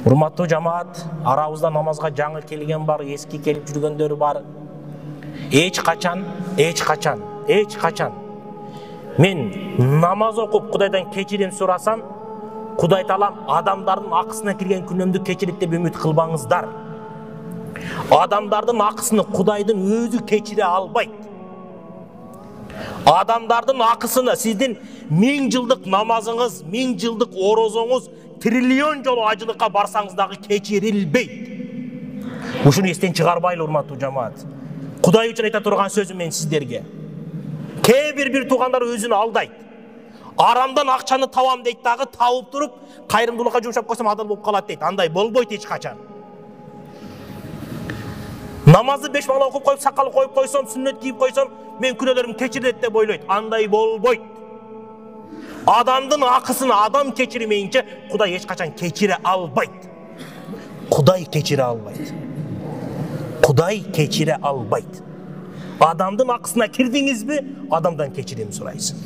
Урматтуу жамаат, арабызда намазга жаңы келген бар, эски келип жүргөндөр бар. Эч качан мен намаз окуп Кудайдан кечирим сурасам, Кудай Таалам адамдардын акысына кирген күнөөмдү кечирет деп үмүт кылбаңыздар. Адамдардын акысыны Кудайдын өзү кечире албайт. Адамдардын акысыны сиздин 1000 жылдык намазыңыз, 1000 жылдык орозоңуз, триллион жолу ажылыкка барсаңыз дагы кечирилбейт. Ушуну эстен чыгарбайлы, урматтуу жамаат. Кудай үчүн айта турган сөзүм мен сиздерге. Кээ бир туугандар өзүн алдайт. Арамдан акчаны табам дейт дагы, табып туруп, кайрымдуулукка жумшап койсом адал болуп калат дейт. Андай болбойт эч качан. Намазды 5 бала окуп коюп, сакал коюп койсом, сүннөт кийип койсом, мен күнөөлөрүм кечирилет деп ойлойт. Андай болбойт. Адамдын акысын адам кечирмейинче Кудай эч качан кечире албайт. Кудай кечире албайт. Кудай кечире албайт. Адамдын акысына кирдиңизби, адамдан кечирим сурайсың.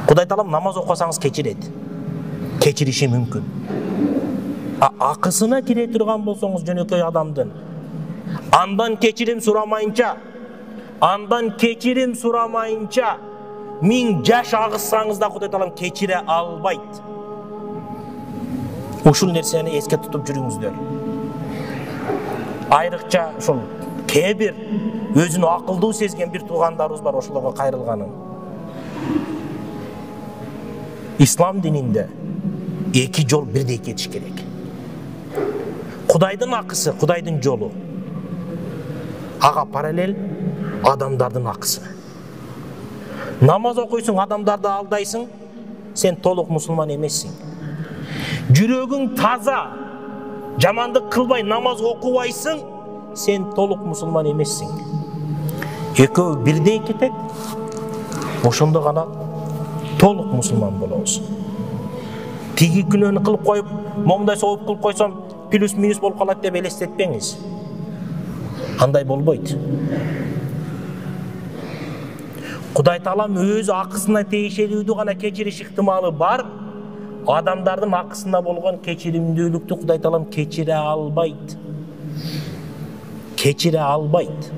Кудай Таалам намаз окусаңыз кечирет. Кечириши мүмкүн. Акысына кире турган болсоңуз жөнөкөй адамдын, андан кечирим сурамайынча, 1000 жаш агызсаңыз да Кудай Таалам кечире албайт. Ушул нерсени эске тутуп жүрүңүздөр. Айрыкча ушул кээ бир өзүнү акылдуу сезген бир туугандарыбыз бар, ошолорго кайрылганым. Ислам дининде 2 жол бирдей кетиш керек. Кудайдын акысы, Кудайдын жолу. Ага параллель адамдардын акысы. Намаз окуйсуң, адамдарды алдайсың, сен толук мусулман эмессиң. Жүрөгүң таза, жамандык кылбай намаз окубайсың, сен толук мусулман эмессиң. Экөө бирдей кетет, ошондо гана толук мусулман болобуз. Тиги күнөөнү кылып коюп, момундай сооп кылып койсом, плюс минус болуп калат деп элестетпеңиз. Андай болбойт. Кудай Таалам өз акысына тиешелүүдү гана кечириш ыктымалы бар. Адамдардын акысына болгон кечиримдүүлүктү Кудай Таалам кечире албайт. Кечире албайт.